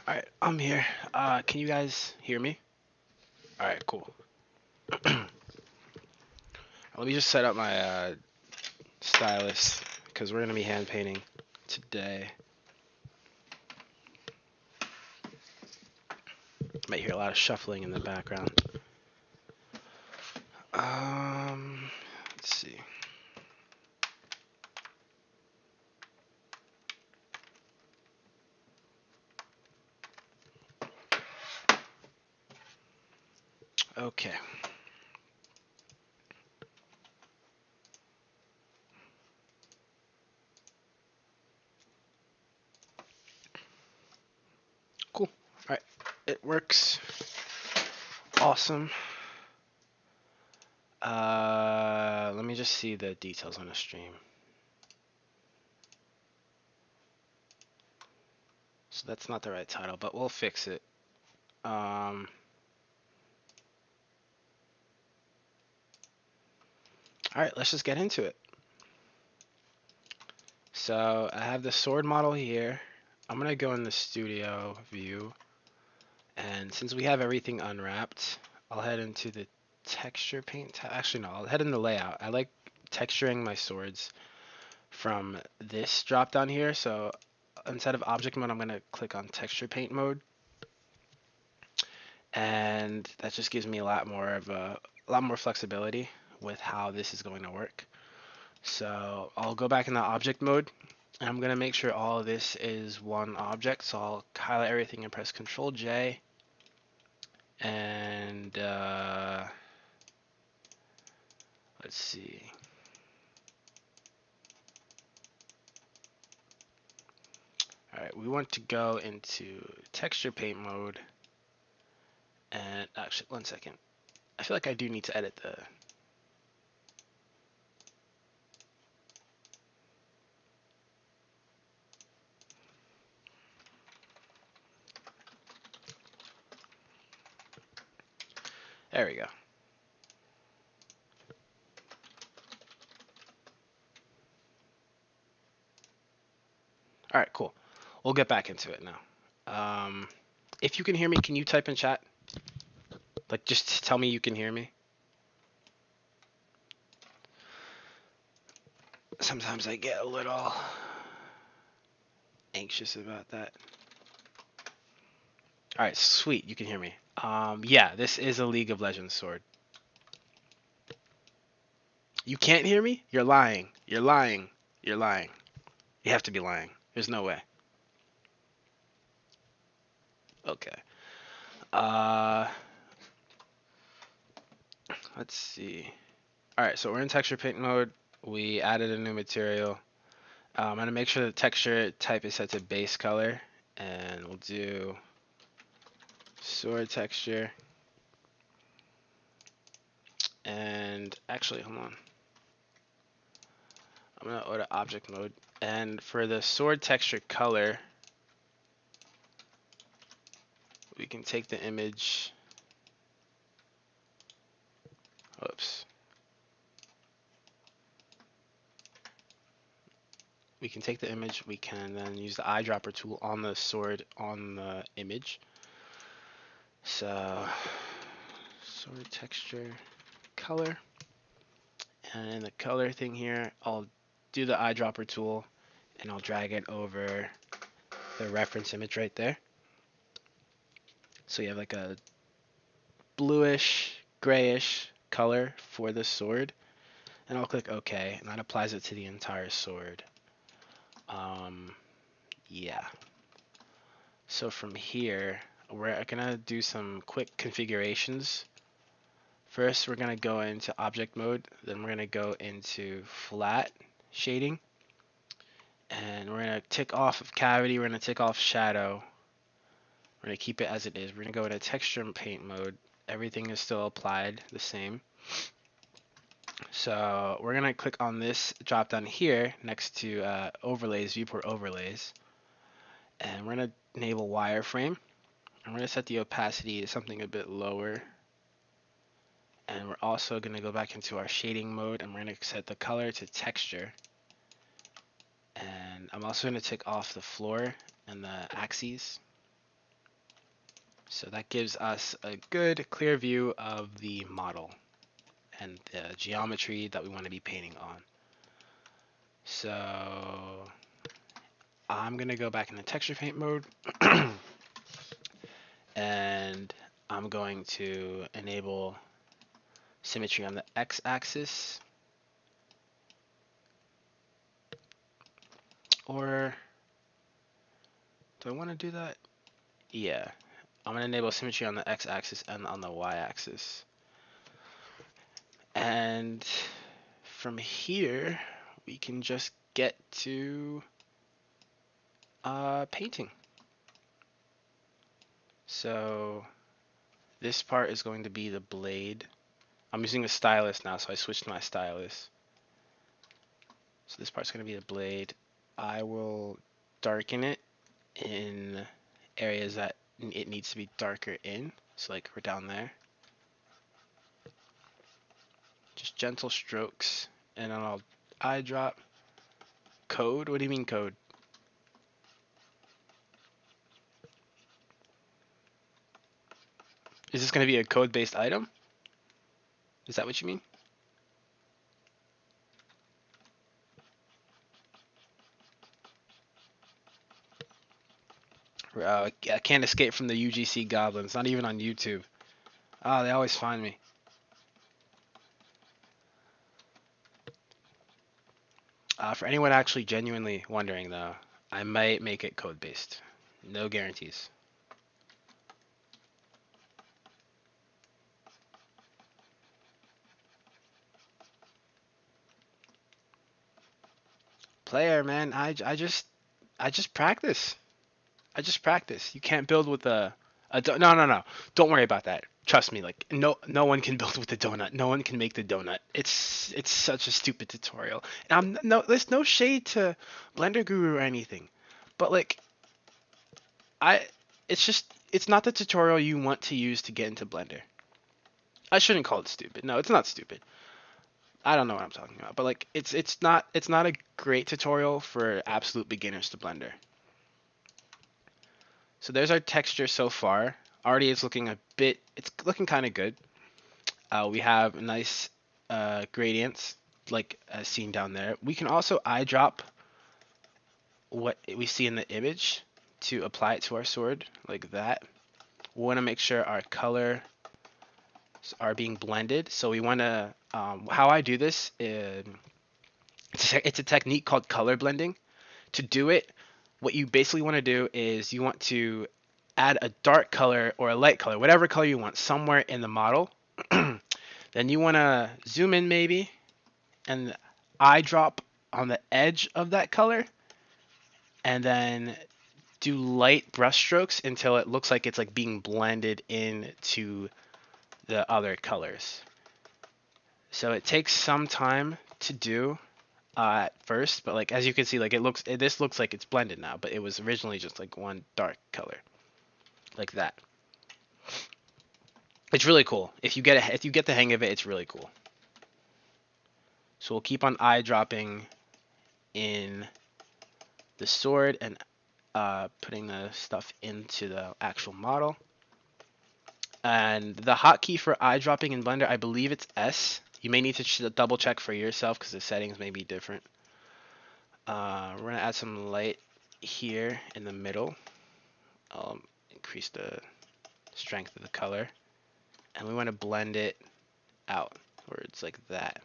Alright, I'm here. Can you guys hear me? Alright, cool. Let me just set up my stylus because we're gonna be hand painting today. Might hear a lot of shuffling in the background. Let's see. Okay. Cool. Alright, it works. Awesome. Let me just see the details on the stream. So that's not the right title, but we'll fix it. Alright, let's just get into it. So I have the sword model here. I'm gonna go in the studio view, and since we have everything unwrapped, I'll head into the texture paint tab. Actually, no, I'll head in the layout. I like texturing my swords from this drop down here. So instead of object mode, I'm gonna click on texture paint mode, and that just gives me a lot more flexibility with how this is going to work. So I'll go back in the object mode, and I'm gonna make sure all of this is one object. So I'll highlight everything and press Control J, and let's see. All right, we want to go into texture paint mode, and actually, one second. I feel like I do need to edit the. There we go. All right, cool. We'll get back into it now. If you can hear me, can you type in chat? Like, just tell me you can hear me. Sometimes I get a little anxious about that. All right, sweet. You can hear me. Yeah, this is a League of Legends sword. You can't hear me? You're lying. You're lying. You're lying. You have to be lying. There's no way. Okay. Uh, let's see. All right, so we're in texture paint mode. We added a new material. I'm gonna make sure the texture type is set to base color, and we'll do sword texture. And actually, hold on. I'm gonna go to object mode, and for the sword texture color, we can take the image. Oops. We can take the image. We can then use the eyedropper tool on the sword on the image. So sword texture color, and in the color thing here, I'll do the eyedropper tool, and I'll drag it over the reference image right there. So you have like a bluish, grayish color for the sword, and I'll click OK, and that applies it to the entire sword. Yeah. So from here, we're gonna do some quick configurations. First, we're gonna go into object mode, then we're gonna go into flat shading, and we're gonna tick off of cavity, we're gonna tick off shadow, we're gonna keep it as it is. We're gonna go into texture and paint mode. Everything is still applied the same. So we're gonna click on this drop down here next to overlays, viewport overlays, and we're gonna enable wireframe. I'm gonna set the opacity to something a bit lower, and we're also gonna go back into our shading mode, and we're gonna set the color to texture. And I'm also gonna tick off the floor and the axes. So that gives us a good clear view of the model and the geometry that we want to be painting on. So I'm going to go back into texture paint mode and I'm going to enable symmetry on the x-axis, or do I want to do that? Yeah, I'm going to enable symmetry on the x-axis and on the y-axis. And from here, we can just get to painting. So this part is going to be the blade. I'm using a stylus now, so I switched to my stylus. So this part's going to be the blade. I will darken it in areas that it needs to be darker in. So like we're down there. Just gentle strokes, and then I'll eye drop. Code? What do you mean code? Is this going to be a code-based item? Is that what you mean? I can't escape from the UGC goblins. Not even on YouTube. Ah, they always find me. For anyone actually genuinely wondering, though, I might make it code-based. No guarantees. Player, man, I just practice. I just practice. You can't build with no. Don't worry about that. Trust me. Like no one can build with the donut. No one can make the donut. It's such a stupid tutorial. And there's no shade to Blender Guru or anything, but like I it's not the tutorial you want to use to get into Blender. I shouldn't call it stupid. No, it's not stupid. I don't know what I'm talking about, but like it's not a great tutorial for absolute beginners to Blender. So there's our texture so far. Already it's looking kind of good. We have nice gradients, like as seen down there. We can also eye drop what we see in the image to apply it to our sword, like that. We want to make sure our color are being blended. So we want to, how I do this, it's a technique called color blending. To do it, what you basically want to do is you want to add a dark color or a light color, whatever color you want, somewhere in the model. Then you want to zoom in maybe and eye drop on the edge of that color, and then do light brush strokes until it looks like it's like being blended into the other colors. So it takes some time to do at first, but like as you can see, like this looks like it's blended now, but it was originally just like one dark color, like that. It's really cool. If you get the hang of it, it's really cool. So we'll keep on eye dropping in the sword and putting the stuff into the actual model. And the hotkey for eye dropping in Blender, I believe it's S. You may need to double check for yourself because the settings may be different. We're going to add some light here in the middle. I'll increase the strength of the color. And we want to blend it out where it's like that.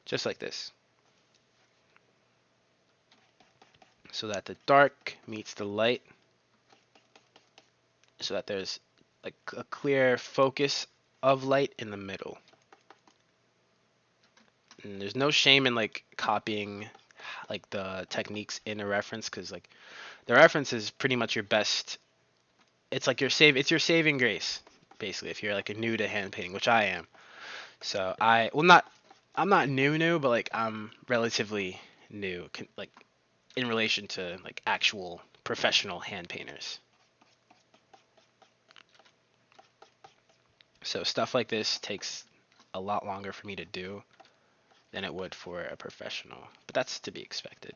Just like this. So that the dark meets the light. So that there's like a clear focus of light in the middle. And there's no shame in like copying like the techniques in a reference, because like the reference is pretty much your best. It's like it's your saving grace basically if you're like a new to hand painting, which I am. So I'm not new, but like I'm relatively new, like in relation to like actual professional hand painters. So stuff like this takes a lot longer for me to do. than it would for a professional, but that's to be expected.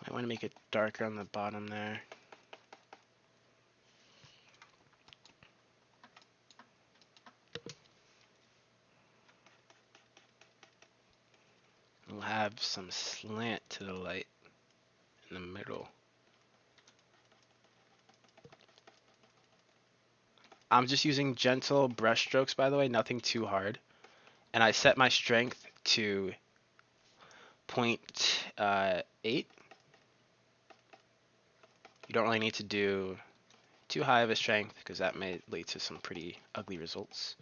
I want to make it darker on the bottom there. We'll have some slant to the light in the middle. I'm just using gentle brush strokes, by the way, nothing too hard. And I set my strength to 0.8. You don't really need to do too high of a strength because that may lead to some pretty ugly results.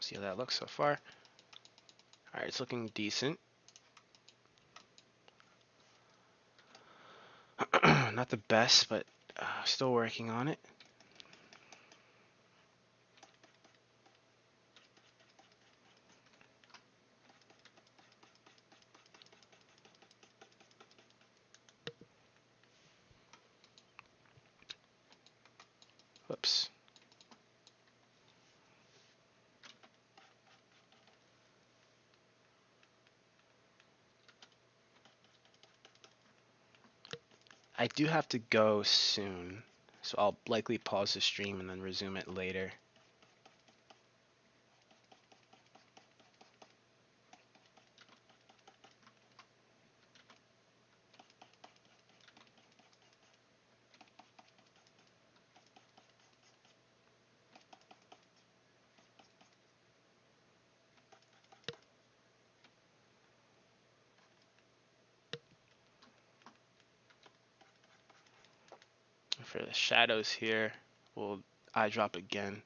See how that looks so far. All right, it's looking decent. Not the best, but still working on it. Whoops. I do have to go soon, so I'll likely pause the stream and then resume it later. For the shadows here, we'll eye drop again.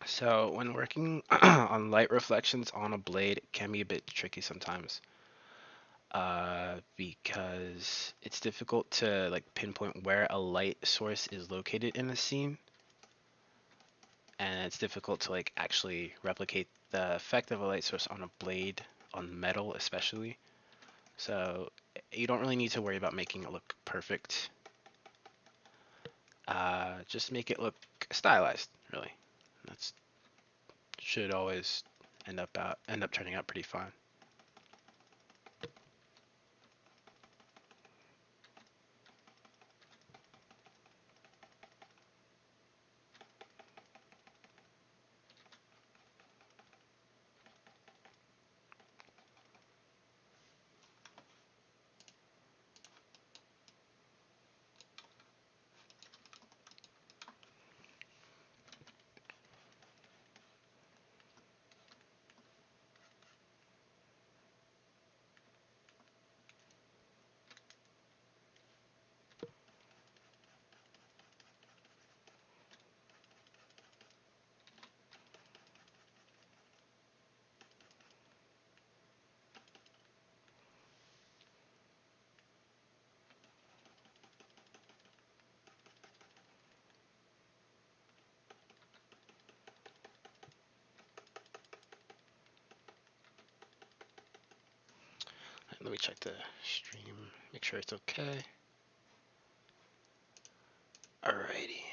So when working on light reflections on a blade, it can be a bit tricky sometimes, because it's difficult to like pinpoint where a light source is located in a scene, and it's difficult to like actually replicate the effect of a light source on a blade, on metal especially. So you don't really need to worry about making it look perfect. Just make it look stylized, really. That's should always end up turning out pretty fine. Let me check the stream, make sure it's okay. Alrighty.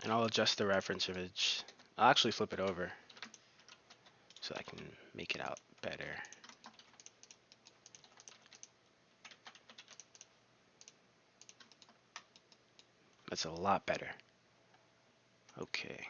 And I'll adjust the reference image. I'll actually flip it over so I can make it out better. That's a lot better. Okay.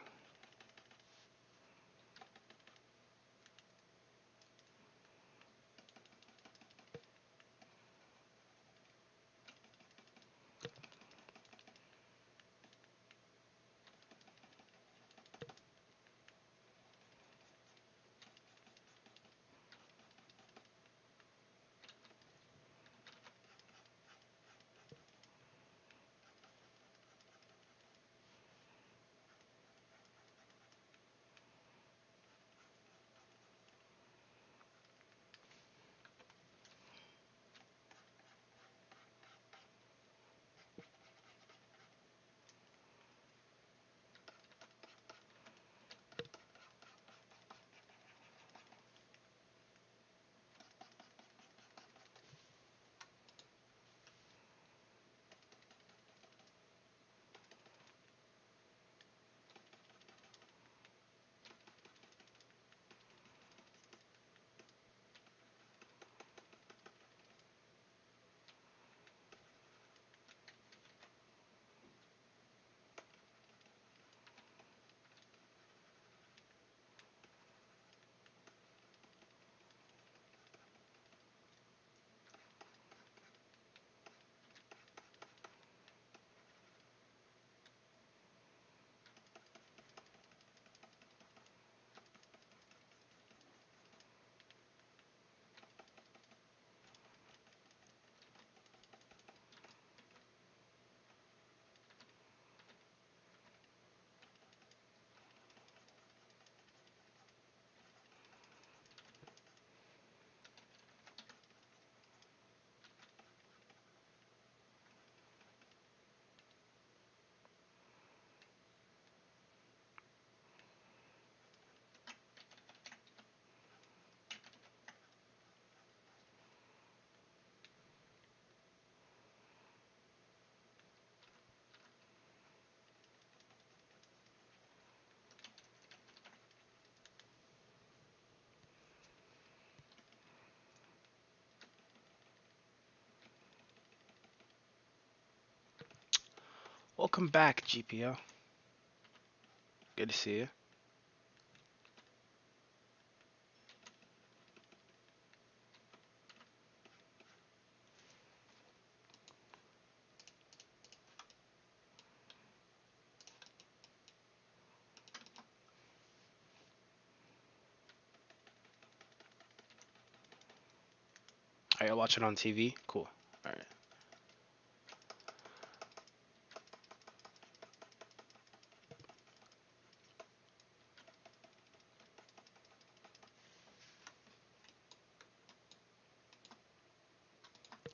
Welcome back, GPO. Good to see you. Are you watching on TV? Cool. All right.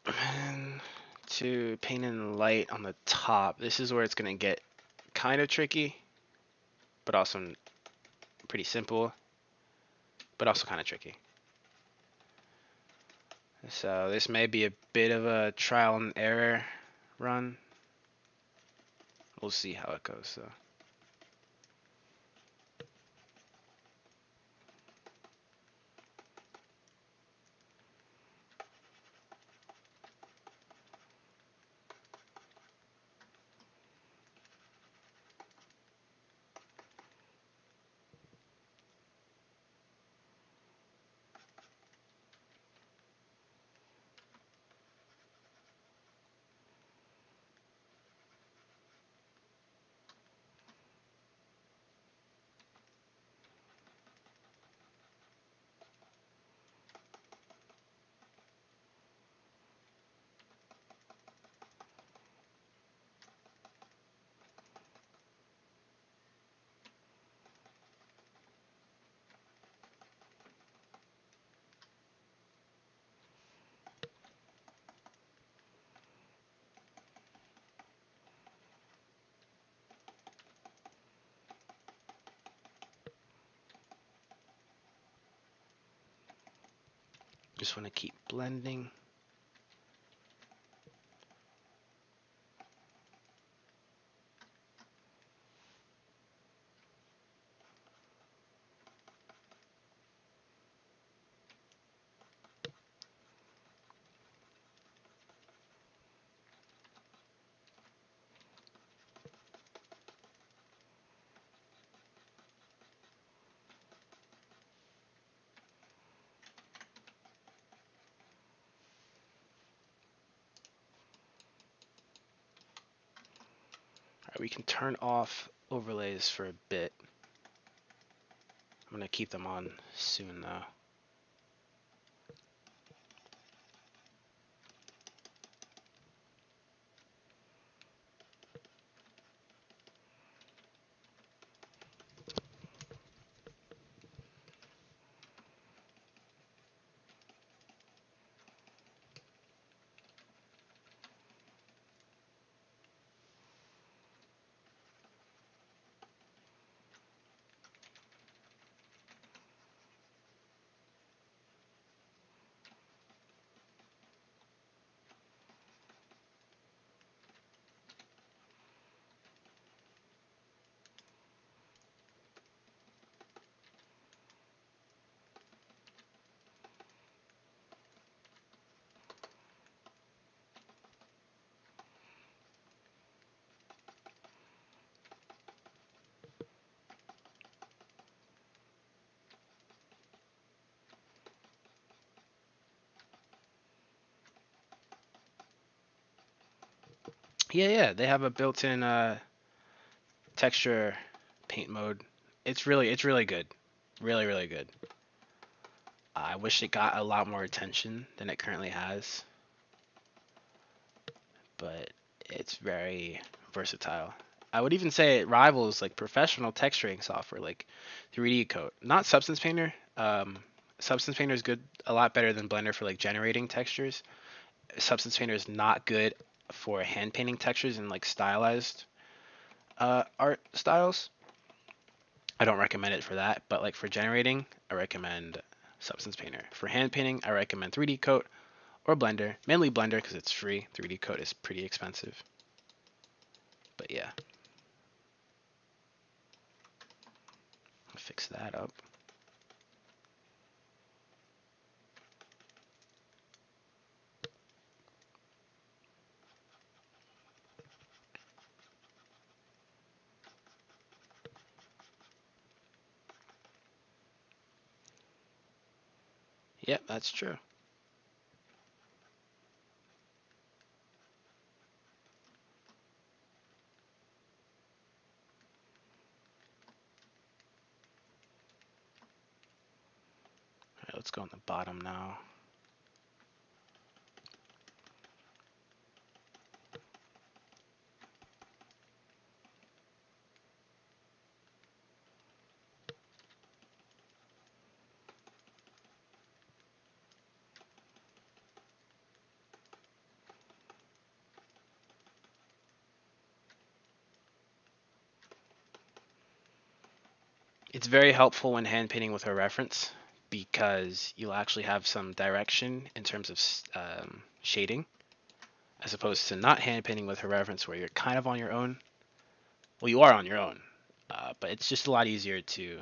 And to paint in light on the top, this is where it's gonna get kind of tricky, but also pretty simple, but also kind of tricky. So this may be a bit of a trial and error run. We'll see how it goes though. just want to keep blending. Alright, we can turn off overlays for a bit. I'm gonna keep them on soon though. Yeah, they have a built-in texture paint mode. It's really good. Really good. I wish it got a lot more attention than it currently has, but it's very versatile. I would even say it rivals like professional texturing software like 3D Coat. Not Substance Painter. Substance Painter is good, a lot better than Blender for like generating textures. Substance Painter is not good for hand painting textures and like stylized art styles. I don't recommend it for that, but like for generating, I recommend Substance Painter. For hand painting, I recommend 3D Coat or Blender. Mainly Blender because it's free. 3D Coat is pretty expensive. But yeah. I'll fix that up. Yep, that's true. Alright, let's go on the bottom now. It's very helpful when hand painting with a reference because you'll actually have some direction in terms of shading, as opposed to not hand painting with a reference where you're kind of on your own. Well, you are on your own, but it's just a lot easier to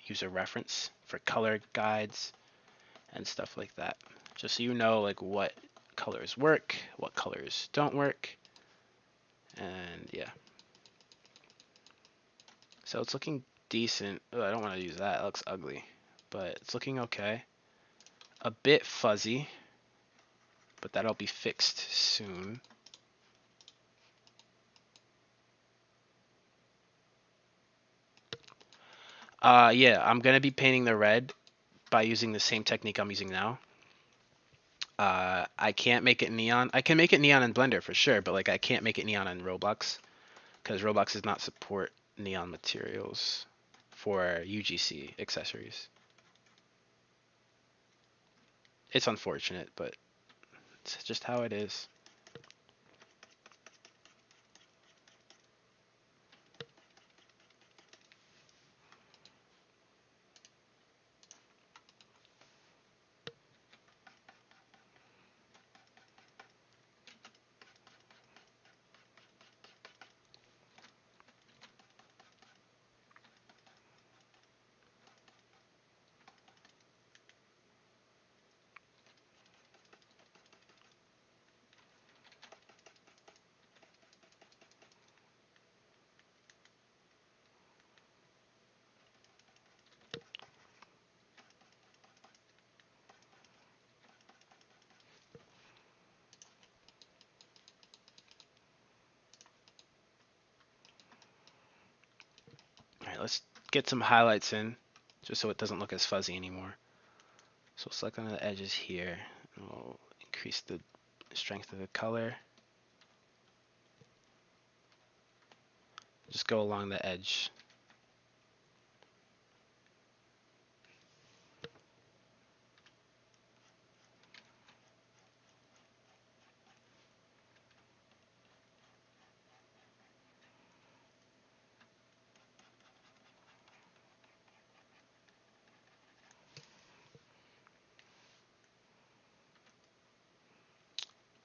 use a reference for color guides and stuff like that. Just so you know like what colors work, what colors don't work, and yeah. So it's looking decent. Oh, I don't want to use that. It looks ugly, but it's looking okay. A bit fuzzy, but that'll be fixed soon. Yeah, I'm gonna be painting the red by using the same technique I'm using now. I can't make it neon. I can make it neon in Blender for sure, but like I can't make it neon in Roblox because Roblox does not support neon materials for UGC accessories. It's unfortunate, but it's just how it is. Alright, let's get some highlights in, just so it doesn't look as fuzzy anymore. So select on the edges here, and we'll increase the strength of the color. Just go along the edge.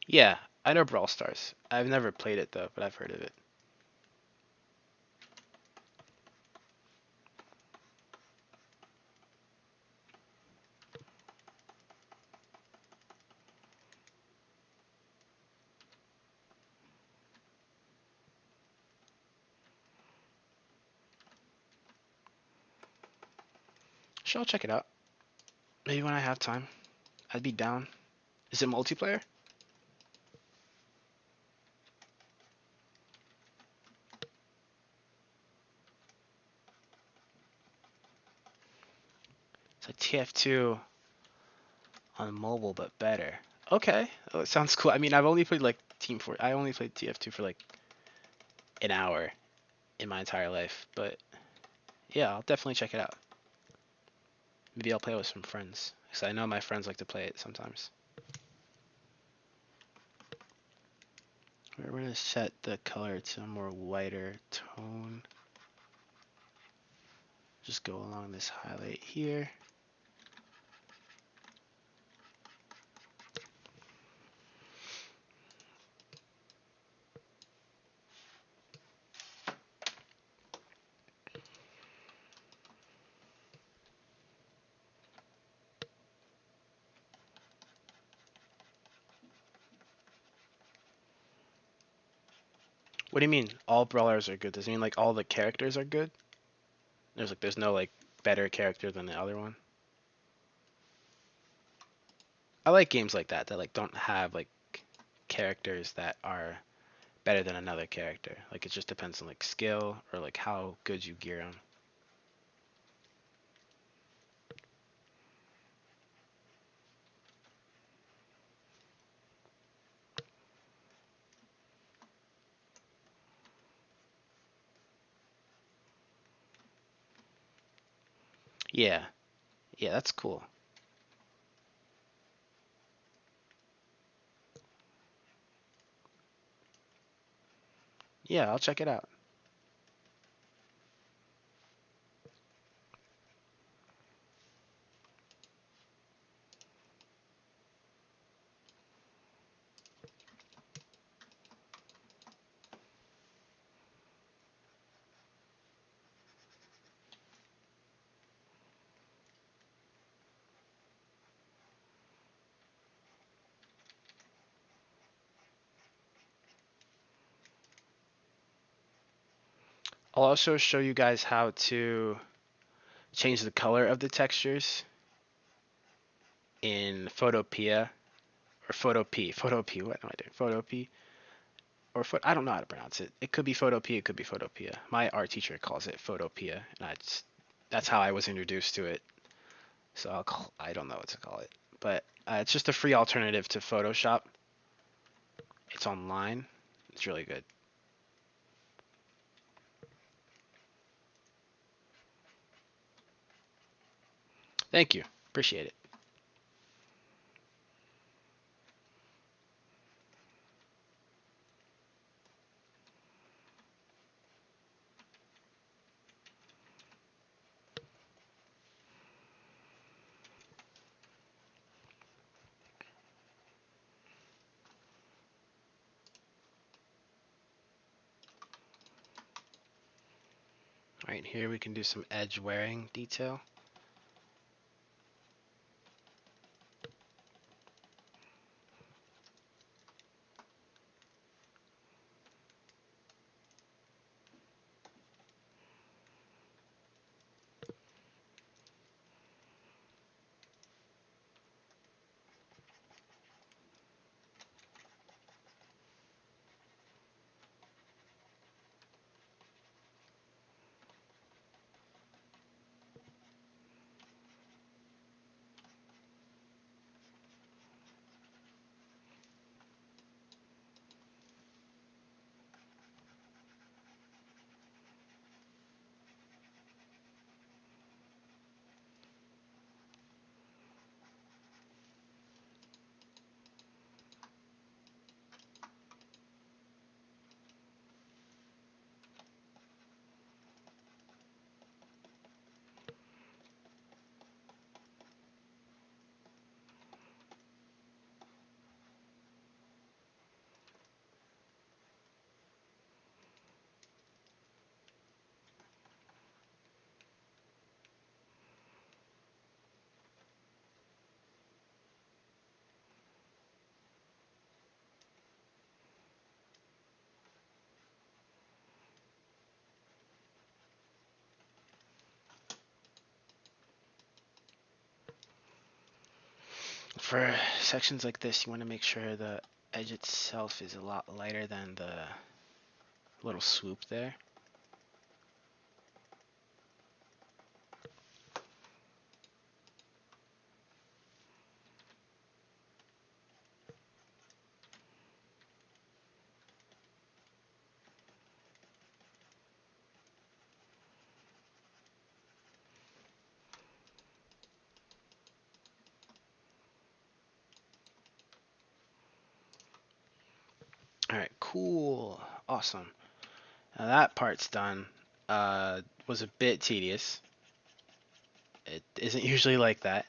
Yeah, I know Brawl Stars. I've never played it though, but I've heard of it. Sure, I'll check it out. Maybe when I have time. I'd be down. Is it multiplayer? It's like TF2 on mobile, but better. Okay, oh, it sounds cool. I mean, I've only played like Team Fort. I only played TF2 for like an hour in my entire life, but yeah, I'll definitely check it out. Maybe I'll play with some friends, because I know my friends like to play it sometimes. We're going to set the color to a more whiter tone. Just go along this highlight here. What do you mean all brawlers are good? Does it mean like all the characters are good? There's no like better character than the other one? I like games like that like don't have like characters that are better than another character. Like it just depends on like skill or like how good you gear them. Yeah, yeah, that's cool. Yeah, I'll check it out. I'll also show you guys how to change the color of the textures in Photopea or Photopea. Photopea, what am I doing? Photopea or I don't know how to pronounce it. It could be Photopea, it could be Photopea. My art teacher calls it Photopea, and that's how I was introduced to it. So I don't know what to call it, but it's just a free alternative to Photoshop. It's online. It's really good. Thank you. Appreciate it. Right here we can do some edge wearing detail. for sections like this, you want to make sure the edge itself is a lot lighter than the little swoop there. All right, cool, awesome. Now that part's done. Was a bit tedious. It isn't usually like that.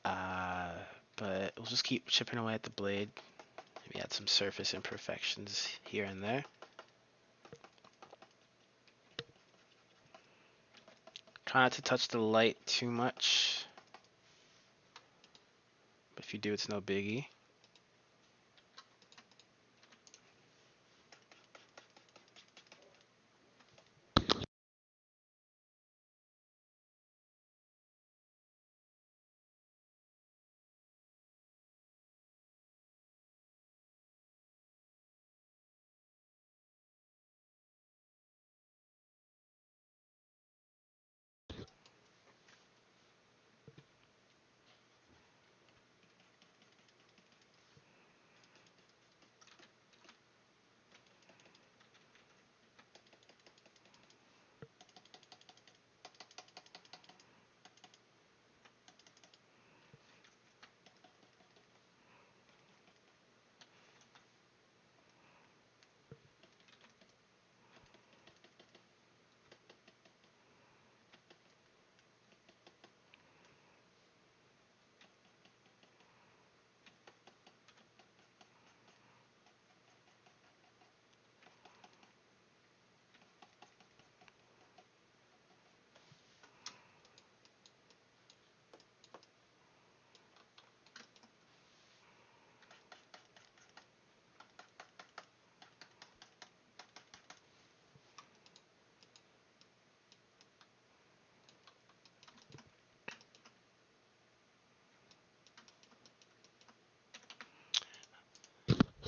But we'll just keep chipping away at the blade. Maybe add some surface imperfections here and there. Try not to touch the light too much. But if you do, it's no biggie.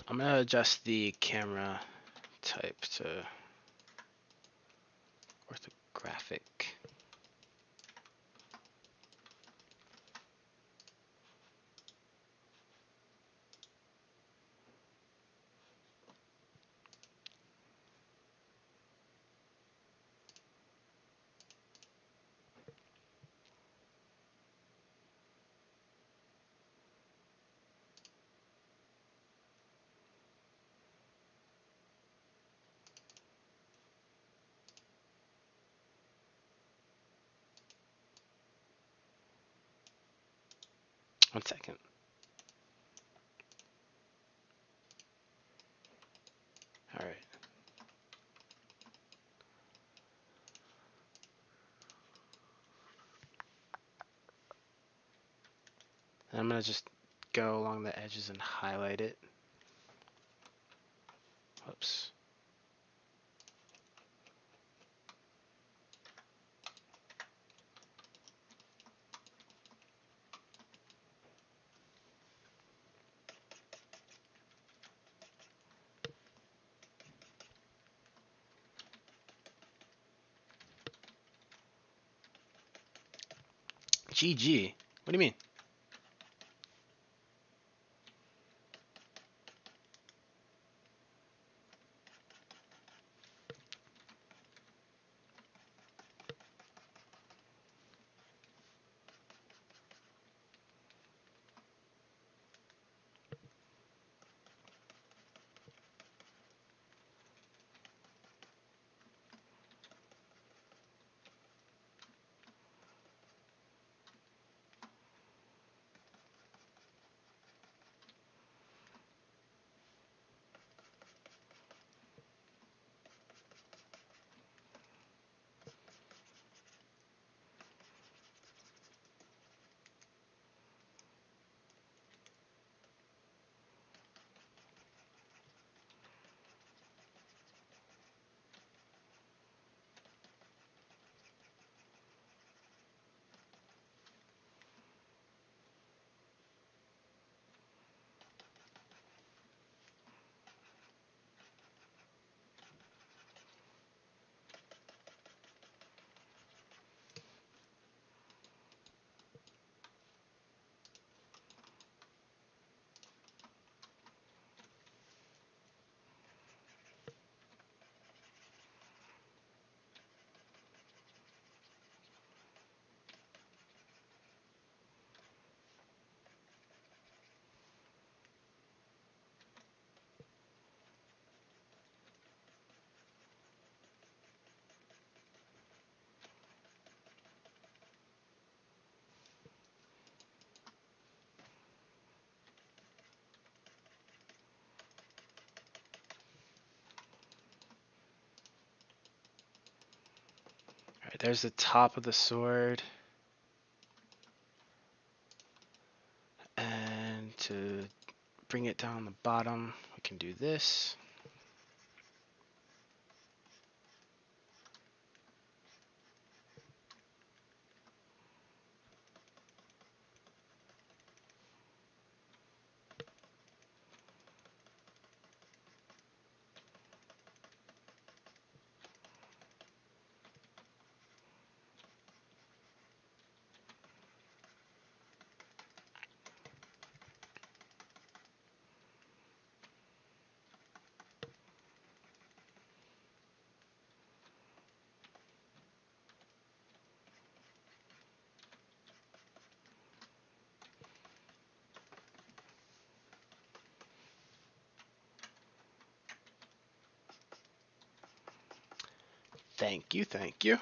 I'm gonna adjust the camera type to orthographic. One second. All right. And I'm gonna just go along the edges and highlight it. Whoops. GG. What do you mean? There's the top of the sword. And to bring it down the bottom, we can do this. Thank you, thank you.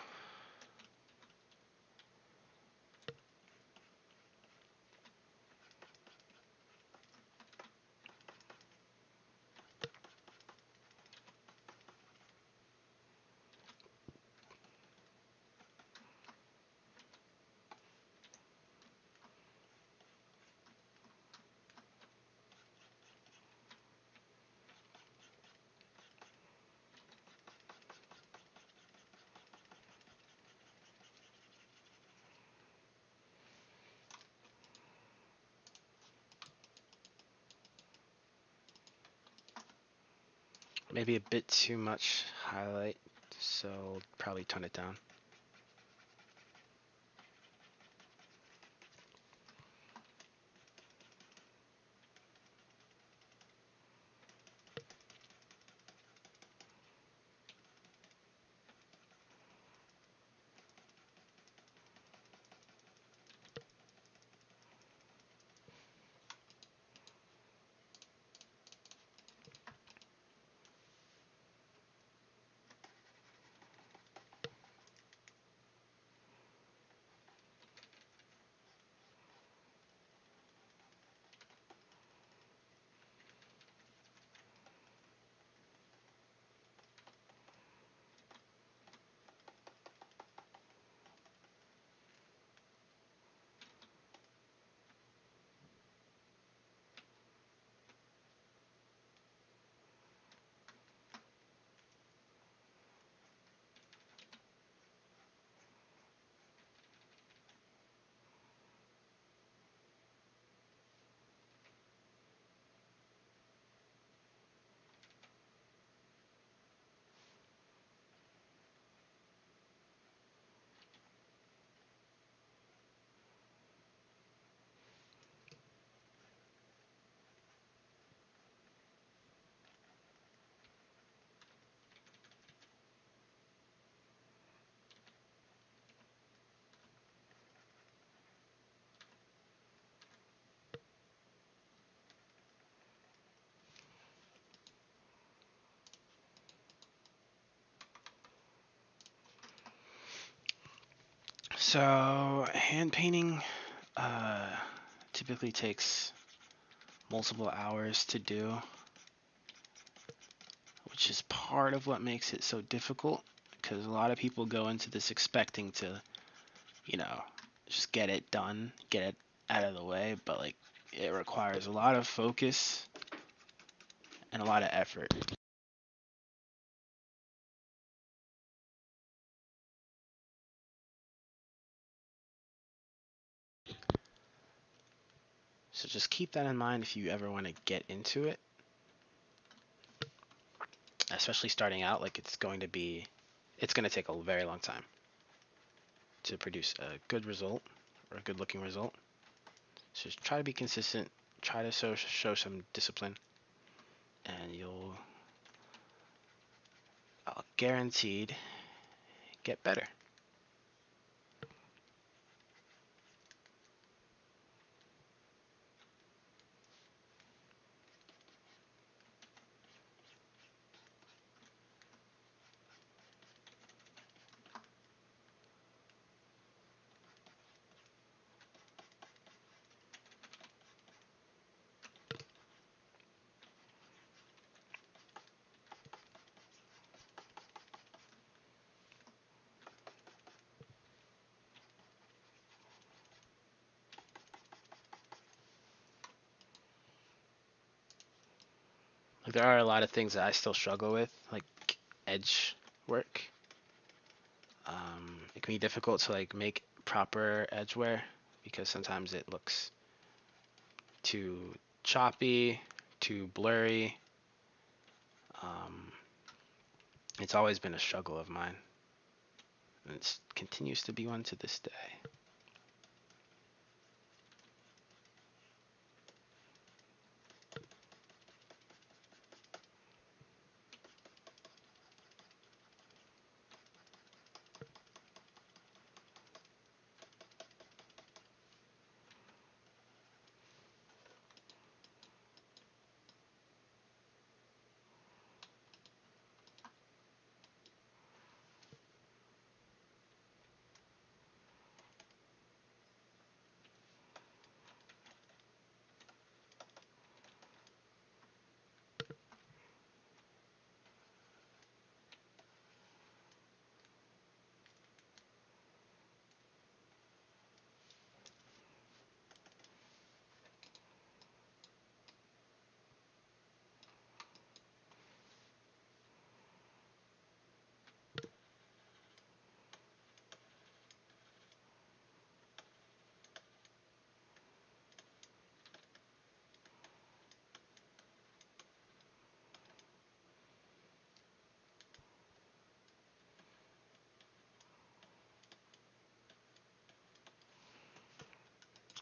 Maybe a bit too much highlight, so probably tone it down. So hand painting typically takes multiple hours to do, which is part of what makes it so difficult, because a lot of people go into this expecting to, you know, just get it done, get it out of the way, but like it requires a lot of focus and a lot of effort. So just keep that in mind if you ever want to get into it, especially starting out. Like it's going to take a very long time to produce a good result or a good looking result. So just try to be consistent, try to show some discipline, and you'll guaranteed get better. there are a lot of things that I still struggle with, like edge work. It can be difficult to like make proper edge wear because sometimes it looks too choppy, too blurry. Um, it's always been a struggle of mine, and it continues to be one to this day.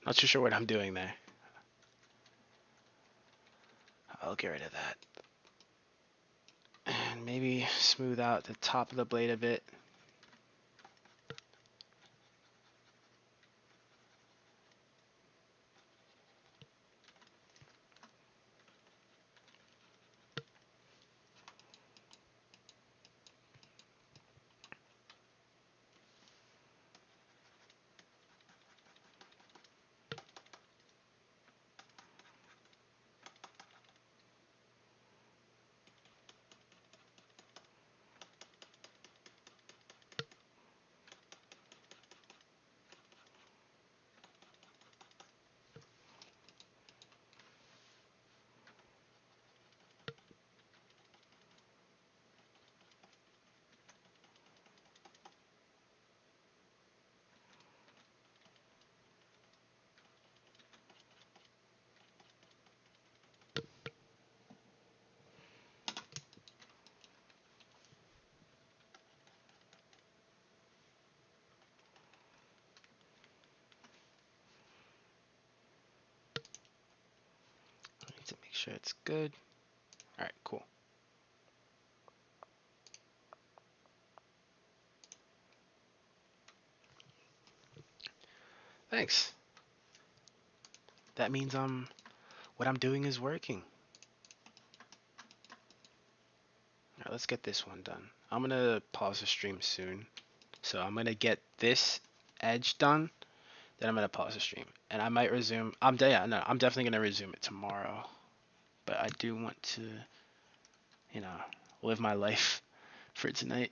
Not too sure what I'm doing there. I'll get rid of that. And maybe smooth out the top of the blade a bit. I need to make sure it's good. All right, cool. Thanks. That means what I'm doing is working. All right, let's get this one done. I'm gonna pause the stream soon, so I'm gonna get this edge done. Then I'm gonna pause the stream, and I might resume. I'm definitely gonna resume it tomorrow. But I do want to, you know, live my life for tonight.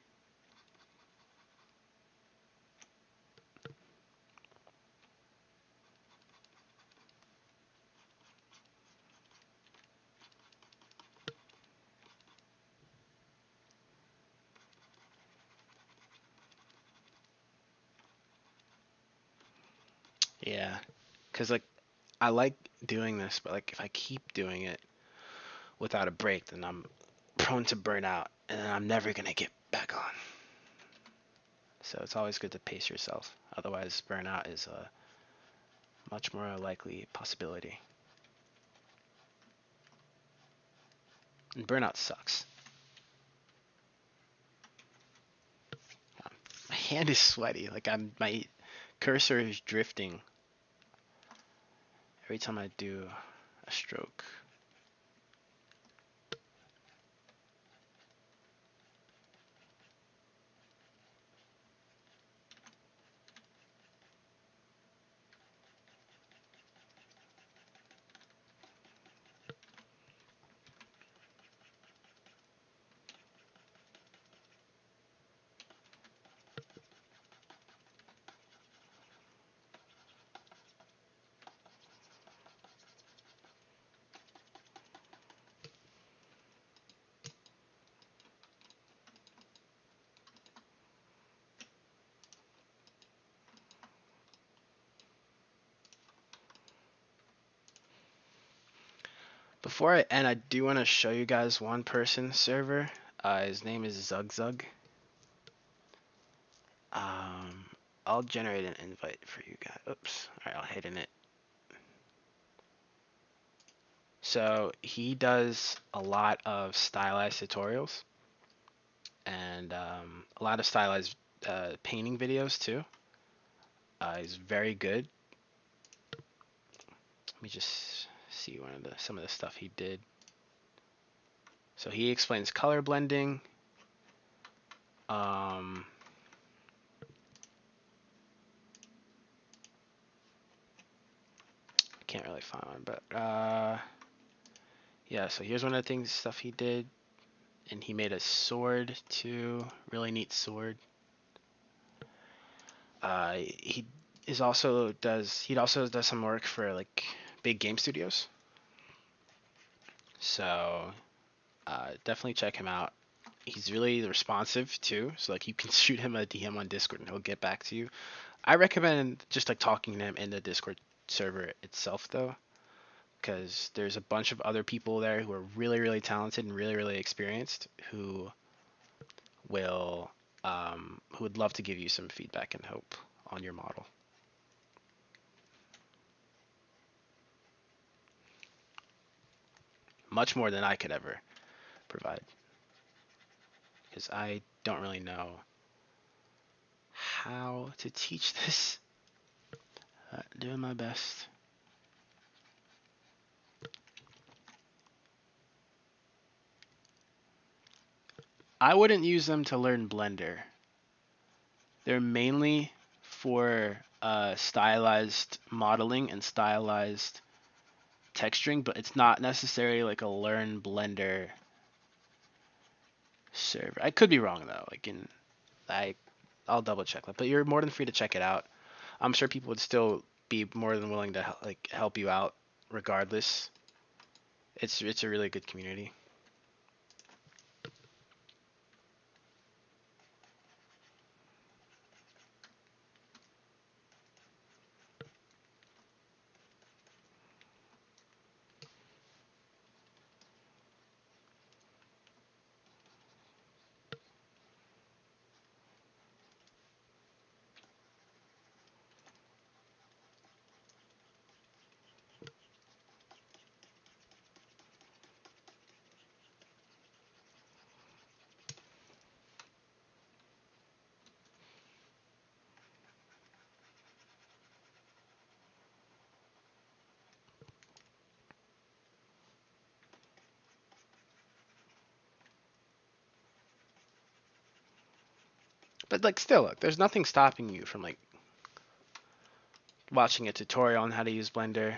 Yeah, cause like I like doing this, but like if I keep doing it without a break, then I'm prone to burnout, and then I'm never gonna get back on. So it's always good to pace yourself. Otherwise, burnout is a much more likely possibility. And burnout sucks. My hand is sweaty. Like my cursor is drifting every time I do a stroke. Before I end, I do want to show you guys one person server. His name is Zugzug. I'll generate an invite for you guys. Oops. All right, I'll hit in it. So he does a lot of stylized tutorials and a lot of stylized painting videos too. He's very good. Let me just see some of the stuff he did. So he explains color blending. I can't really find one, but yeah. So here's one of the stuff he did, and he made a sword too. Really neat sword. He also does some work for like big game studios. So definitely check him out. He's really responsive too. So like you can shoot him a DM on Discord and he'll get back to you. I recommend just like talking to him in the Discord server itself though, because there's a bunch of other people there who are really, really talented and really, really experienced will who would love to give you some feedback and hope on your model. Much more than I could ever provide, because I don't really know how to teach this. Doing my best. I wouldn't use them to learn Blender. They're mainly for stylized modeling and stylized texturing, but it's not necessarily like a learn Blender server. I could be wrong though. I'll double check that, but you're more than free to check it out. I'm sure people would still be more than willing to help you out regardless. It's a really good community. But like still, look, there's nothing stopping you from like watching a tutorial on how to use Blender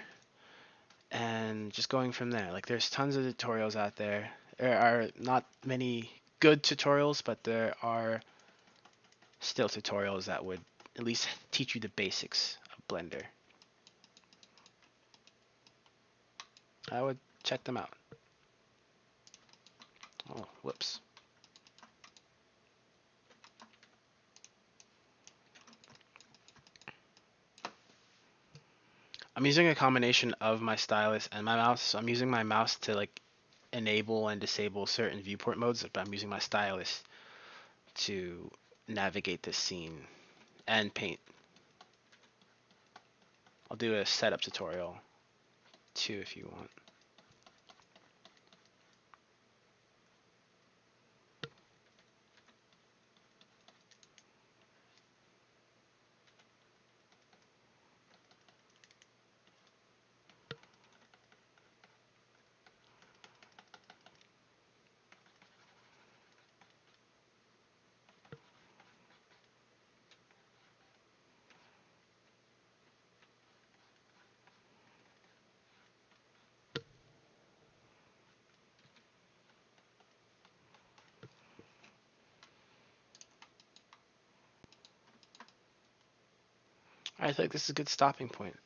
and just going from there. Like there's tons of tutorials out there. There are not many good tutorials, but there are still tutorials that would at least teach you the basics of Blender. I would check them out. Oh, whoops. I'm using a combination of my stylus and my mouse. So I'm using my mouse to like enable and disable certain viewport modes, but I'm using my stylus to navigate this scene and paint. I'll do a setup tutorial too if you want. I think this is a good stopping point.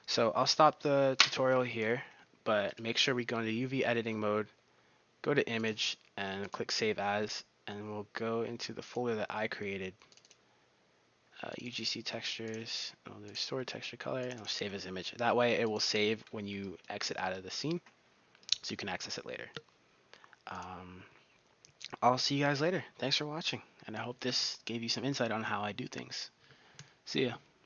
So I'll stop the tutorial here, but make sure we go into UV editing mode, go to image and click save as, and we'll go into the folder that I created. UGC textures, I'll do store texture color, and I'll save as image. That way it will save when you exit out of the scene. so you can access it later. I'll see you guys later. Thanks for watching, and I hope this gave you some insight on how I do things. See ya.